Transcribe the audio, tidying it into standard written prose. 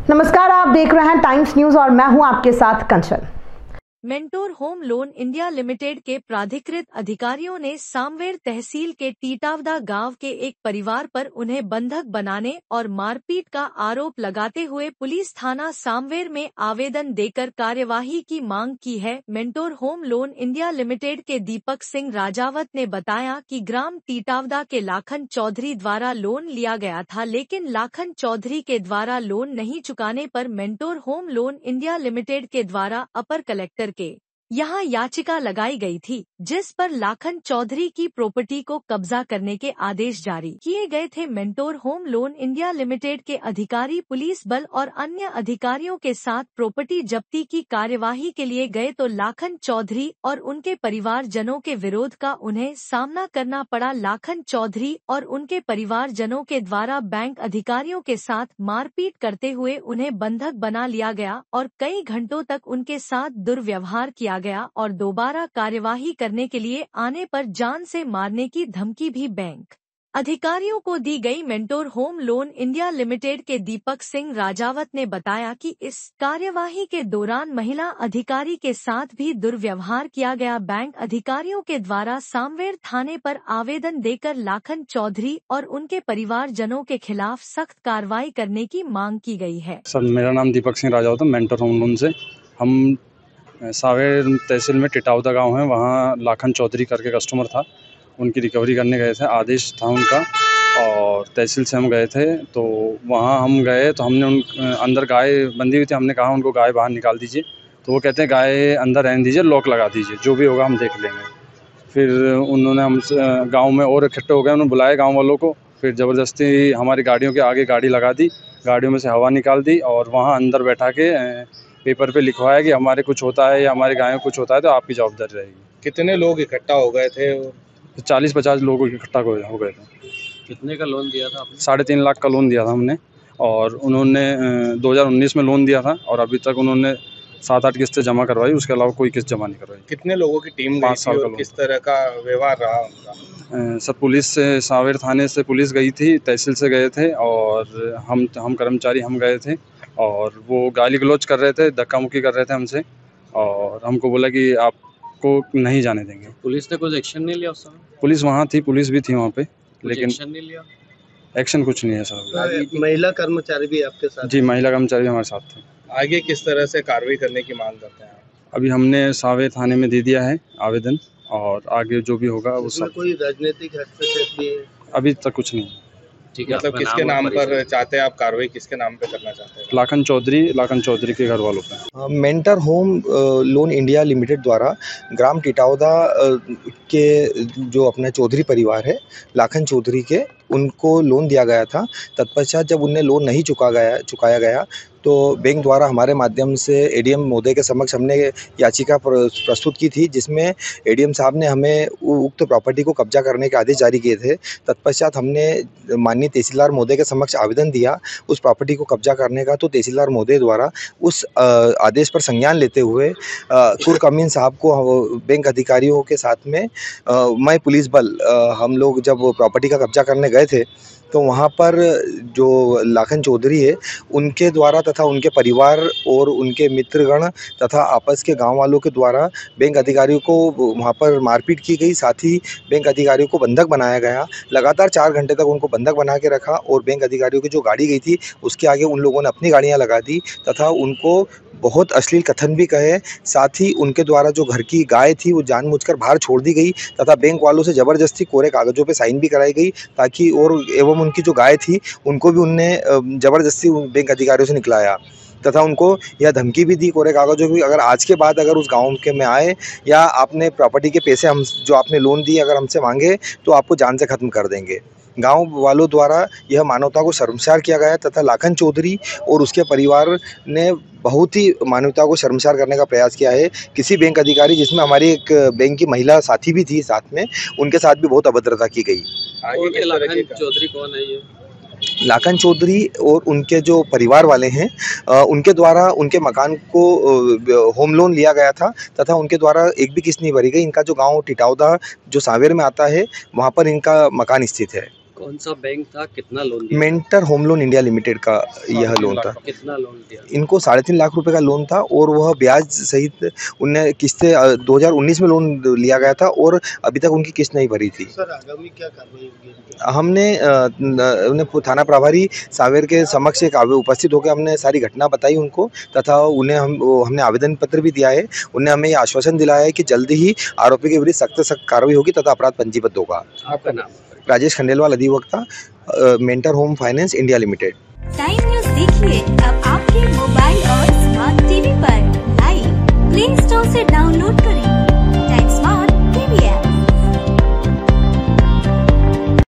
नमस्कार, आप देख रहे हैं टाइम्स न्यूज और मैं हूं आपके साथ Kanchan. Mentor Home Loan India Limited के प्राधिकृत अधिकारियों ने सामवेर तहसील के टीटावदा गांव के एक परिवार पर उन्हें बंधक बनाने और मारपीट का आरोप लगाते हुए पुलिस थाना सामवेर में आवेदन देकर कार्यवाही की मांग की है। Mentor Home Loan India Limited के दीपक सिंह राजावत ने बताया कि ग्राम टीटावदा के लाखन चौधरी द्वारा लोन लिया गया था, लेकिन लाखन चौधरी के द्वारा लोन नहीं चुकाने पर mentor Home Loan India Limited के द्वारा अपर कलेक्टर के यहाँ याचिका लगाई गई थी, जिस पर लाखन चौधरी की प्रॉपर्टी को कब्जा करने के आदेश जारी किए गए थे। Mentor Home Loan India Limited के अधिकारी पुलिस बल और अन्य अधिकारियों के साथ प्रॉपर्टी जब्ती की कार्यवाही के लिए गए तो लाखन चौधरी और उनके परिवारजनों के विरोध का उन्हें सामना करना पड़ा। लाखन चौधरी और उनके परिवारजनों के द्वारा बैंक अधिकारियों के साथ मारपीट करते हुए उन्हें बंधक बना लिया गया और कई घंटों तक उनके साथ दुर्व्यवहार किया गया और दोबारा कार्यवाही करने के लिए आने पर जान से मारने की धमकी भी बैंक अधिकारियों को दी गई। Mentor Home Loan India Limited के दीपक सिंह राजावत ने बताया कि इस कार्यवाही के दौरान महिला अधिकारी के साथ भी दुर्व्यवहार किया गया। बैंक अधिकारियों के द्वारा सामवेर थाने पर आवेदन देकर लाखन चौधरी और उनके परिवारजनों के खिलाफ सख्त कार्रवाई करने की मांग की गई है। सर, मेरा नाम दीपक सिंह राजावत है। मेंटोर होम लोन से हम सावेर तहसील में टिटावदा गांव है, वहाँ लाखन चौधरी करके कस्टमर था, उनकी रिकवरी करने गए थे। आदेश था उनका और तहसील से हम गए थे, तो वहाँ हम गए तो हमने अंदर गाय बंधी हुई थी। हमने कहा उनको गाय बाहर निकाल दीजिए, तो वो कहते हैं गाय अंदर रहने दीजिए, लॉक लगा दीजिए, जो भी होगा हम देख लेंगे। फिर उन्होंने हमसे गाँव में और इकट्ठे हो गए, उन्होंने बुलाया गाँव वालों को, फिर ज़बरदस्ती हमारी गाड़ियों के आगे गाड़ी लगा दी, गाड़ियों में से हवा निकाल दी और वहाँ अंदर बैठा के पेपर पे लिखवाया कि हमारे कुछ होता है या हमारे गायों कुछ होता है तो आपकी जवाबदारी रहेगी। कितने लोग इकट्ठा हो गए थे? 40-50 लोग इकट्ठा हो गए थे। कितने का लोन दिया था आपने? 3.5 लाख का लोन दिया था हमने और उन्होंने 2019 में लोन दिया था और अभी तक उन्होंने 7-8 किस्तें जमा करवाई, उसके अलावा कोई किस्त जमा नहीं करवाई। कितने लोगों की टीम 5 साल का लोन। किस तरह का व्यवहार रहा उनका? सब पुलिस से, सावेर थाने से पुलिस गई थी, तहसील से गए थे और हम कर्मचारी हम गए थे और वो गाली गलौज कर रहे थे, धक्का मुक्की कर रहे थे हमसे और हमको बोला कि आपको नहीं जाने देंगे। पुलिस ने कुछ एक्शन नहीं लिया उस समय? पुलिस वहाँ थी, पुलिस भी थी वहाँ पे, लेकिन एक्शन नहीं लिया। एक्शन कुछ नहीं है सर। महिला कर्मचारी भी आपके साथ? जी, महिला कर्मचारी हमारे साथ थे। आगे किस तरह से कार्रवाई करने की मांग करते हैं? अभी हमने सावेर थाने में दे दिया है आवेदन और आगे जो भी होगा वो सब। कोई राजनीतिक हस्तक्षेप भी है? अभी तक कुछ नहीं। ठीक है, मतलब किसके नाम पर चाहते हैं आप कार्रवाई, किसके नाम पे करना चाहते हैं? लाखन चौधरी के घर वालों पे। Mentor home Loan India limited द्वारा ग्राम टिटावदा के जो अपना चौधरी परिवार है, लाखन चौधरी के, उनको लोन दिया गया था। तत्पश्चात जब उन्हें लोन नहीं चुकाया गया तो बैंक द्वारा हमारे माध्यम से एडीएम महोदय के समक्ष हमने याचिका प्रस्तुत की थी, जिसमें एडीएम साहब ने हमें उक्त प्रॉपर्टी को कब्जा करने के आदेश जारी किए थे। तत्पश्चात हमने माननीय तहसीलदार महोदय के समक्ष आवेदन दिया उस प्रॉपर्टी को कब्जा करने का, तो तहसीलदार महोदय द्वारा उस आदेश पर संज्ञान लेते हुए तुर्क अमीन साहब को बैंक अधिकारियों के साथ में मैं पुलिस बल हम लोग जब प्रॉपर्टी का कब्जा करने गए थे तो वहाँ पर जो लाखन चौधरी है उनके द्वारा तथा उनके परिवार और उनके मित्रगण तथा आपस के गांव वालों के द्वारा बैंक अधिकारियों को वहाँ पर मारपीट की गई। साथ ही बैंक अधिकारियों को बंधक बनाया गया। लगातार 4 घंटे तक उनको बंधक बना के रखा और बैंक अधिकारियों की जो गाड़ी गई थी उसके आगे उन लोगों ने अपनी गाड़ियाँ लगा दी तथा उनको बहुत अश्लील कथन भी कहे। साथ ही उनके द्वारा जो घर की गाय थी वो जानबूझकर बाहर छोड़ दी गई तथा बैंक वालों से ज़बरदस्ती कोरे कागज़ों पे साइन भी कराई गई, ताकि और एवं उनकी जो गाय थी उनको भी उनने ज़बरदस्ती बैंक अधिकारियों से निकलाया तथा उनको यह धमकी भी दी कोरे कागज़ों की, अगर आज के बाद अगर उस गाँव के में आए या आपने प्रॉपर्टी के पैसे हम जो आपने लोन दिए अगर हमसे मांगे तो आपको जान से ख़त्म कर देंगे। गांव वालों द्वारा यह मानवता को शर्मसार किया गया तथा लाखन चौधरी और उसके परिवार ने बहुत ही मानवता को शर्मसार करने का प्रयास किया है। किसी बैंक अधिकारी, जिसमें हमारी एक बैंक की महिला साथी भी थी साथ में, उनके साथ भी बहुत अभद्रता की गई। लाखन चौधरी कौन है ये? लाखन चौधरी और उनके जो परिवार वाले हैं उनके द्वारा उनके मकान को होम लोन लिया गया था तथा उनके द्वारा एक भी किस्त नहीं भरी गई। इनका जो गांव टिटावदा जो सावेर में आता है वहां पर इनका मकान स्थित है। कौन सा बैंक था, कितना लोन दिया? Mentor home Loan India limited का यह लोन था। कितना लोन दिया? इनको 3.5 लाख रुपए का लोन था और वह ब्याज सहित उन्हें किस्तें 2019 में लोन लिया गया था और अभी तक उनकी किस्त नहीं भरी थी। सर आगामी क्या कार्रवाई होगी? हमने उन्हें थाना प्रभारी सावेर के समक्ष एक उपस्थित होकर हमने सारी घटना बताई उनको, तथा उन्हें हमने आवेदन पत्र भी दिया है। उन्हें हमें ये आश्वासन दिलाया है कि जल्दी ही आरोपी के विरुद्ध सख्त कार्रवाई होगी तथा अपराध पंजीबद्ध होगा। आपका नाम? राजेश खंडेलवाल, अधिवक्ता, mentor home finance India limited. Time news देखिए अब आपके मोबाइल और स्मार्ट टीवी पर लाइव प्ले स्टोर से डाउनलोड करें टाइम स्मार्ट।